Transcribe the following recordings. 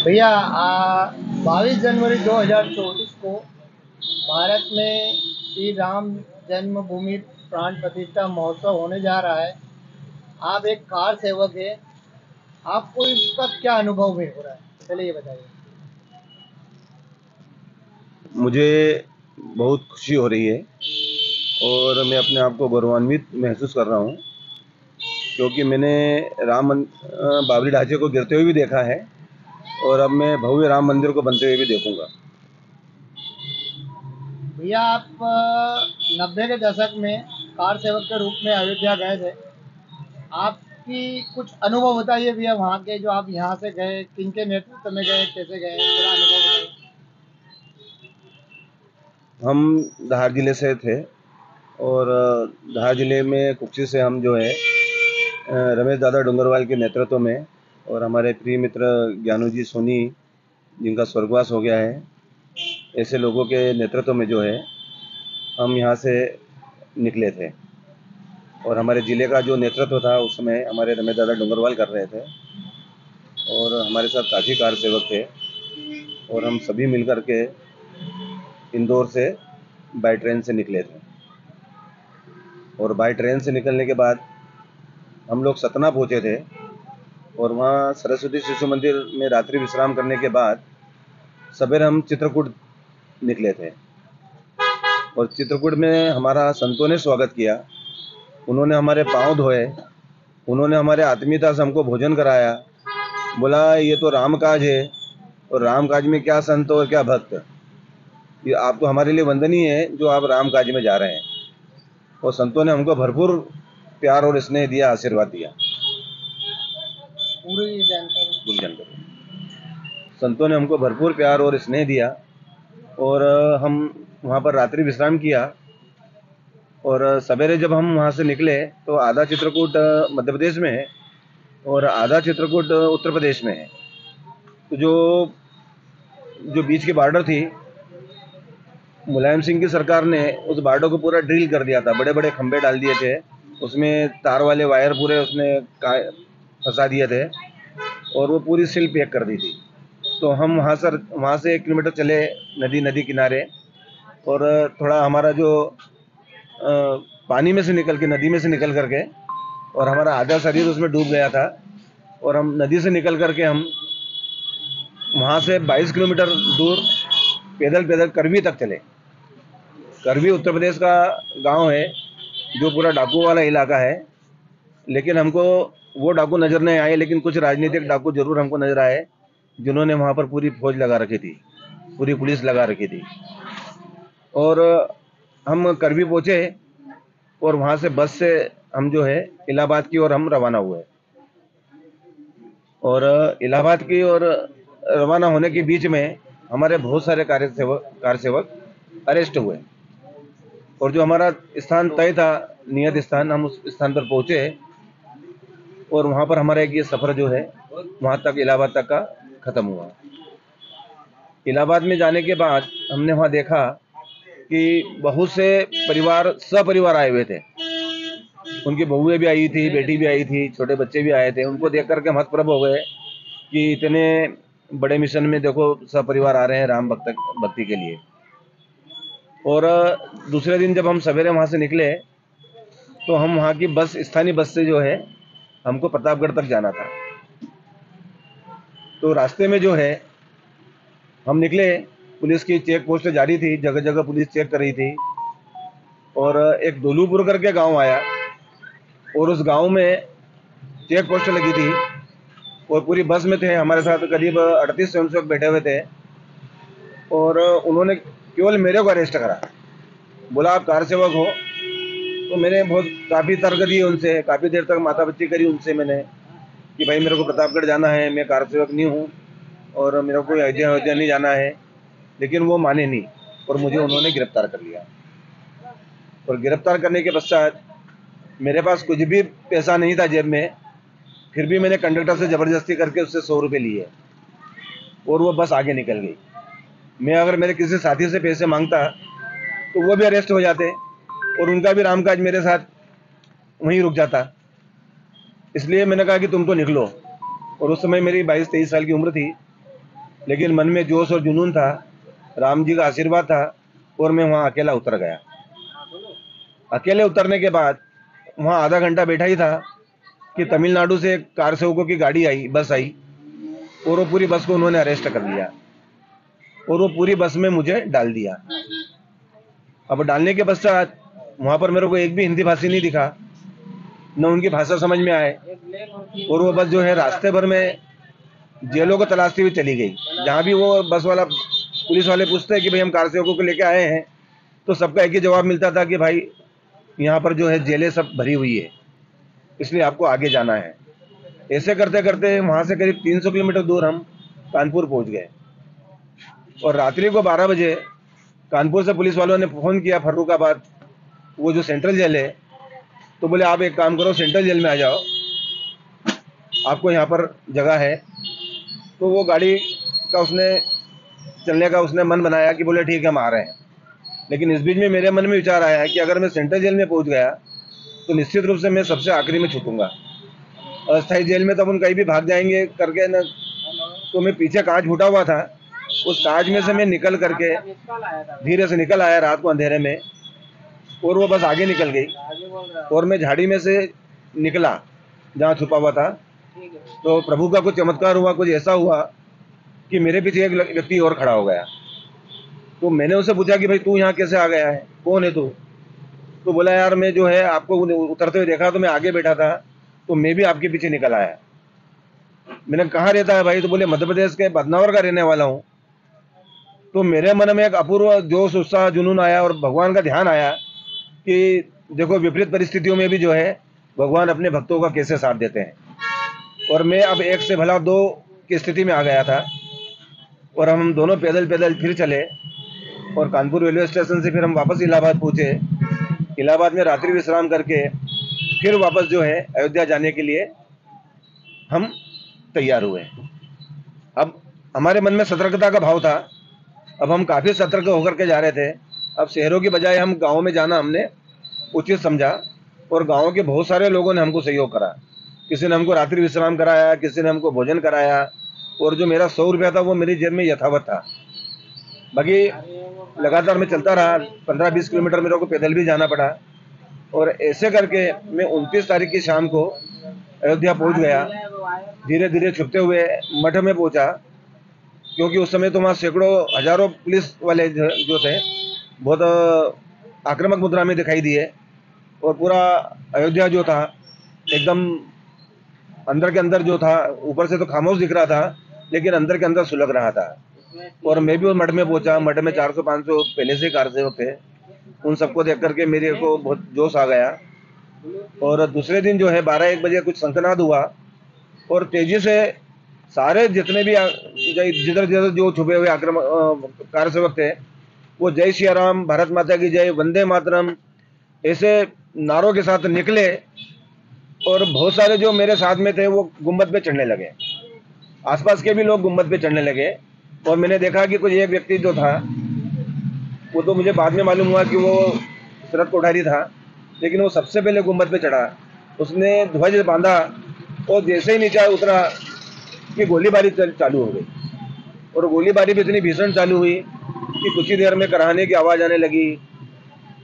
भैया 22 जनवरी 2024 को भारत में श्री राम जन्मभूमि प्राण प्रतिष्ठा महोत्सव होने जा रहा है। आप एक कार सेवक हैं, आपको इसका क्या अनुभव में हो रहा है, पहले ये बताइए। मुझे बहुत खुशी हो रही है और मैं अपने आप को गौरवान्वित महसूस कर रहा हूँ, क्योंकि मैंने बाबरी ढांचे को गिरते हुए भी देखा है और अब मैं भव्य राम मंदिर को बनते हुए भी देखूंगा। भैया आप 90 के दशक में कार सेवक के रूप में अयोध्या गए थे। आपकी कुछ अनुभव बताइए भैया, वहाँ के जो आप यहाँ से गए, किन के नेतृत्व में गए, कैसे गए, पूरा अनुभव बताइए। हम धार जिले से थे और धार जिले में कुक्षी से हम जो है रमेश दादा डोंगरवाल के नेतृत्व में और हमारे प्रिय मित्र ज्ञानू जी सोनी, जिनका स्वर्गवास हो गया है, ऐसे लोगों के नेतृत्व में जो है हम यहाँ से निकले थे। और हमारे ज़िले का जो नेतृत्व था उस समय हमारे रमेश दादा डोंगरवाल कर रहे थे और हमारे साथ काफ़ी कार सेवक थे और हम सभी मिलकर के इंदौर से बाई ट्रेन से निकले थे। और बाई ट्रेन से निकलने के बाद हम लोग सतना पहुँचे थे और वहाँ सरस्वती शिशु मंदिर में रात्रि विश्राम करने के बाद सवेरे हम चित्रकूट निकले थे। और चित्रकूट में हमारा संतों ने स्वागत किया, उन्होंने हमारे पाँव धोए, उन्होंने हमारे आत्मीयता से हमको भोजन कराया, बोला ये तो राम काज है और राम काज में क्या संत और क्या भक्त, ये आप तो हमारे लिए वंदनीय है जो आप राम काज में जा रहे हैं। और संतों ने हमको भरपूर प्यार और स्नेह दिया, आशीर्वाद दिया। पूरी जानकारी। संतों ने हमको भरपूर प्यार और स्नेह दिया और हम वहाँ पर रात्रि विश्राम किया। और सवेरे जब हम वहाँ से निकले तो आधा चित्रकूट मध्य प्रदेश में है और आधा चित्रकूट उत्तर प्रदेश में है। तो जो बीच की बॉर्डर थी, मुलायम सिंह की सरकार ने उस बॉर्डर को पूरा ड्रिल कर दिया था, बड़े बड़े खंभे डाल दिए थे, उसमें तार वाले वायर पूरे उसने फंसा दिए थे और वो पूरी सिल पैक कर दी थी। तो हम वहाँ से 1 किलोमीटर चले नदी किनारे और थोड़ा हमारा जो पानी में से निकल के, नदी में से निकल करके, और हमारा आधा शरीर उसमें डूब गया था और हम नदी से निकल करके हम वहाँ से 22 किलोमीटर दूर पैदल करवी तक चले। करवी उत्तर प्रदेश का गांव है जो पूरा डाकू वाला इलाका है, लेकिन हमको वो डाकू नज़र नहीं आए, लेकिन कुछ राजनीतिक डाकू जरूर हमको नज़र आए जिन्होंने वहाँ पर पूरी फौज लगा रखी थी, पूरी पुलिस लगा रखी थी। और हम करवी पहुँचे और वहाँ से बस से हम जो है इलाहाबाद की ओर हम रवाना हुए। और इलाहाबाद की ओर रवाना होने के बीच में हमारे बहुत सारे कार सेवक अरेस्ट हुए और जो हमारा स्थान तय था, नियत स्थान, हम उस स्थान पर पहुँचे और वहाँ पर हमारा एक ये सफ़र जो है वहाँ तक इलाहाबाद तक का ख़त्म हुआ। इलाहाबाद में जाने के बाद हमने वहाँ देखा कि बहुत से परिवार सपरिवार आए हुए थे, उनकी बहुएं भी आई थी, बेटी भी आई थी, छोटे बच्चे भी आए थे। उनको देख करके हम हतप्रभ हो गए कि इतने बड़े मिशन में देखो सपरिवार आ रहे हैं राम भक्ति के लिए। और दूसरे दिन जब हम सवेरे वहाँ से निकले तो हम वहाँ की स्थानीय बस से जो है हमको प्रतापगढ़ तक जाना था। तो रास्ते में जो है हम निकले, पुलिस की चेक पोस्ट जारी थी, जगह जगह पुलिस चेक कर रही थी। और एक दोलूपुर करके गांव आया और उस गांव में चेक पोस्ट लगी थी और पूरी बस में थे हमारे साथ करीब 38 स्वयंसेवक बैठे हुए थे। और उन्होंने केवल मेरे को अरेस्ट करा, बोला आप कार सेवक हो। तो मैंने काफ़ी तर्क दिए उनसे, काफ़ी देर तक माथा करी उनसे मैंने कि भाई मेरे को प्रतापगढ़ जाना है, मैं कार सेवक नहीं हूँ और मेरे को अयोध्या नहीं जाना है। लेकिन वो माने नहीं और मुझे उन्होंने गिरफ्तार कर लिया। और गिरफ्तार करने के पश्चात मेरे पास कुछ भी पैसा नहीं था जेब में, फिर भी मैंने कंडक्टर से ज़बरदस्ती करके उससे 100 रुपये लिए और वो बस आगे निकल गई। मैं अगर मेरे किसी साथी से पैसे मांगता तो वो भी अरेस्ट हो जाते और उनका भी रामकाज मेरे साथ वहीं रुक जाता। इसलिए मैंने कहा कि तुम तो निकलो। और उस समय मेरी 22-23 साल की उम्र थी, लेकिन मन में जोश और जुनून था, राम जी का आशीर्वाद था और मैं वहाँ अकेला उतर गया। अकेले उतरने के बाद वहाँ आधा घंटा बैठा ही था कि तमिलनाडु से कार सेवकों की गाड़ी आई, बस आई, और वो पूरी बस को उन्होंने अरेस्ट कर लिया और वो पूरी बस में मुझे डाल दिया। अब डालने के पश्चात वहाँ पर मेरे को एक भी हिंदी भाषी नहीं दिखा, न उनकी भाषा समझ में आए, और वो बस जो है रास्ते भर में जेलों को तलाशती हुई चली गई। जहाँ भी वो बस वाला, पुलिस वाले पूछते हैं कि भाई हम कार सेवकों को लेके आए हैं, तो सबका एक ही जवाब मिलता था कि भाई यहाँ पर जो है जेलें सब भरी हुई है, इसलिए आपको आगे जाना है। ऐसे करते करते वहाँ से करीब 300 किलोमीटर दूर हम कानपुर पहुँच गए, और रात्रि को 12 बजे कानपुर से पुलिस वालों ने फ़ोन किया फर्रुखाबाद, वो जो सेंट्रल जेल है, तो बोले आप एक काम करो, सेंट्रल जेल में आ जाओ, आपको यहाँ पर जगह है। तो वो गाड़ी का चलने का उसने मन बनाया कि बोले ठीक है हम आ रहे हैं। लेकिन इस बीच में मेरे मन में विचार आया कि अगर मैं सेंट्रल जेल में पहुँच गया तो निश्चित रूप से मैं सबसे आखिरी में छूटूंगा। अस्थायी जेल में तो अपन कहीं भी भाग जाएंगे करके न, तो मैं पीछे कांच फूटा हुआ था, उस कांच में से मैं निकल करके धीरे से निकल आया रात को अंधेरे में, और वो बस आगे निकल गई और मैं झाड़ी में से निकला जहाँ छुपा हुआ था। तो प्रभु का कुछ चमत्कार हुआ, कुछ ऐसा हुआ कि मेरे पीछे एक व्यक्ति और खड़ा हो गया। तो मैंने उससे पूछा कि भाई तू यहाँ कैसे आ गया है, कौन है तू? तो बोला यार मैं जो है आपको उतरते हुए देखा तो मैं आगे बैठा था, तो मैं भी आपके पीछे निकल आया। मैंने कहाँ रहता है भाई? तो बोले मध्य प्रदेश के बदनावर का रहने वाला हूँ। तो मेरे मन में एक अपूर्व जोश, उत्साह, जुनून आया और भगवान का ध्यान आया कि देखो विपरीत परिस्थितियों में भी जो है भगवान अपने भक्तों का कैसे साथ देते हैं। और मैं अब एक से भला दो की स्थिति में आ गया था, और हम दोनों पैदल पैदल फिर चले, और कानपुर रेलवे स्टेशन से फिर हम वापस इलाहाबाद पहुँचे। इलाहाबाद में रात्रि विश्राम करके फिर वापस जो है अयोध्या जाने के लिए हम तैयार हुए। अब हमारे मन में सतर्कता का भाव था, अब हम काफ़ी सतर्क होकर के जा रहे थे। अब शहरों की बजाय हम गाँव में जाना हमने उचित समझा, और गाँव के बहुत सारे लोगों ने हमको सहयोग करा। किसी ने हमको रात्रि विश्राम कराया, किसी ने हमको भोजन कराया, और जो मेरा 100 रुपया था वो मेरी जेब में यथावत था। बाकी लगातार मैं चलता रहा, 15-20 किलोमीटर मेरे को पैदल भी जाना पड़ा, और ऐसे करके मैं 29 तारीख की शाम को अयोध्या पहुंच गया। धीरे धीरे छुपते हुए मठ में पहुंचा, क्योंकि उस समय तो वहाँ सैकड़ों हजारों पुलिस वाले जो थे बहुत आक्रामक मुद्रा में दिखाई दिए, और पूरा अयोध्या जो था एकदम अंदर के अंदर जो था, ऊपर से तो खामोश दिख रहा था लेकिन अंदर के अंदर सुलग रहा था। और मैं भी उस मठ में पहुंचा। मठ में 400-500 पहले से कार सेवक थे। उन सबको देख करके मेरे को बहुत जोश आ गया, और दूसरे दिन जो है 12-1 बजे कुछ शंखनाद हुआ, और तेजी से सारे जितने भी जिधर जिधर जो छुपे हुए कार सेवक थे वो जय श्री राम, भारत माता की जय, वंदे मातरम ऐसे नारों के साथ निकले, और बहुत सारे जो मेरे साथ में थे वो गुम्बद पे चढ़ने लगे। आसपास के भी लोग गुम्बद पे चढ़ने लगे, और मैंने देखा कि कुछ एक व्यक्ति जो था, वो तो मुझे बाद में मालूम हुआ कि वो शरद कोठारी था, लेकिन वो सबसे पहले गुम्बद पे चढ़ा। उसने ध्वज बांधा, और जैसे ही नीचे उतरा कि गोलीबारी चालू हो गई, और गोलीबारी भी इतनी भीषण चालू हुई कि कुछ ही देर में कराहने की आवाज़ आने लगी।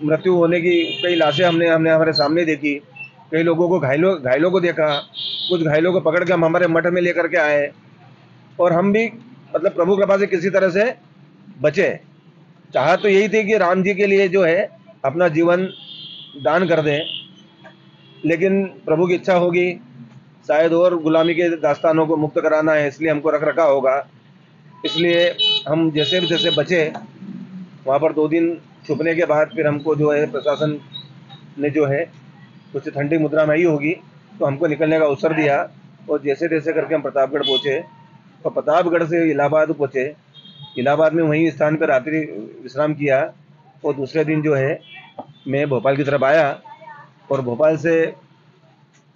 मृत्यु होने की कई लाशें हमने हमारे सामने देखी, कई लोगों को घायलों को देखा, कुछ घायलों को पकड़ के हम हमारे मठ में लेकर के आए, और हम भी मतलब प्रभु कृपा से किसी तरह से बचे। चाह तो यही थी कि राम जी के लिए जो है अपना जीवन दान कर दें, लेकिन प्रभु की इच्छा होगी शायद, और गुलामी के दास्तानों को मुक्त कराना है, इसलिए हमको रख रखा होगा। इसलिए हम जैसे भी जैसे बचे, वहाँ पर 2 दिन छुपने के बाद फिर हमको जो है प्रशासन ने जो है कुछ ठंडी मुद्रा में आई होगी तो हमको निकलने का अवसर दिया, और जैसे तैसे करके हम प्रतापगढ़ पहुँचे, और प्रतापगढ़ से इलाहाबाद पहुँचे। इलाहाबाद में वहीं स्थान पर रात्रि विश्राम किया, और दूसरे दिन जो है मैं भोपाल की तरफ आया, और भोपाल से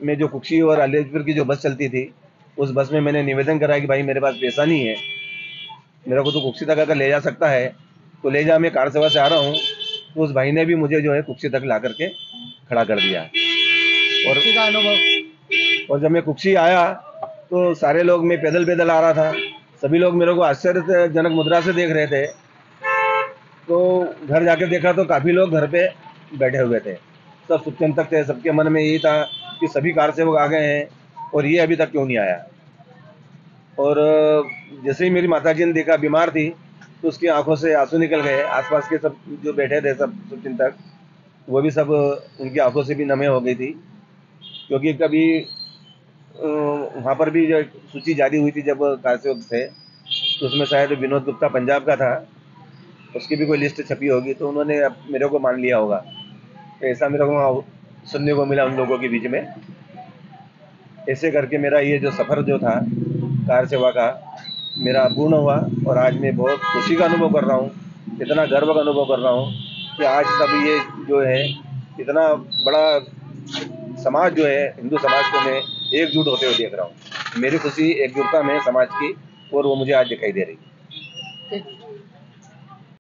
मैं जो कुक्षी और अलीपुर की जो बस चलती थी, उस बस में मैंने निवेदन करा कि भाई मेरे पास पैसा नहीं है, मेरे को तो कुक्षी तक अगर ले जा सकता है तो ले जा, मैं कार सेवा से आ रहा हूँ। तो उस भाई ने भी मुझे जो है कुक्षी तक ला करके खड़ा कर दिया। और जब मैं कुक्षी आया तो सारे लोग, मैं पैदल पैदल आ रहा था, सभी लोग मेरे को आश्चर्यजनक मुद्रा से देख रहे थे। तो घर जाके देखा तो काफ़ी लोग घर पे बैठे हुए थे, सब शुभचिंतक थे। सबके मन में यही था कि सभी कार सेवक आ गए हैं और ये अभी तक क्यों नहीं आया। और जैसे ही मेरी माताजी ने देखा बीमार थी, तो उसकी आंखों से आंसू निकल गए। आसपास के सब जो बैठे थे, सब शुभचिंतक, वो भी सब, उनकी आंखों से भी नमे हो गई थी। क्योंकि कभी वहाँ पर भी जो सूची जारी हुई थी जब कार सेवक थे, तो उसमें शायद विनोद गुप्ता पंजाब का था, उसकी भी कोई लिस्ट छपी होगी, तो उन्होंने अब मेरे को मान लिया होगा। तो ऐसा मेरे को सुनने को मिला उन लोगों के बीच में। ऐसे करके मेरा ये जो सफ़र जो था कार सेवा का, मेरा पूर्ण हुआ। और आज मैं बहुत खुशी का अनुभव कर रहा हूँ, इतना गर्व का अनुभव कर रहा हूँ कि आज सब ये जो है इतना बड़ा समाज जो है, हिंदू समाज को मैं एकजुट होते हुए देख रहा हूँ। मेरी खुशी एकजुटता में समाज की, और वो मुझे आज दिखाई दे रही है। ठीक।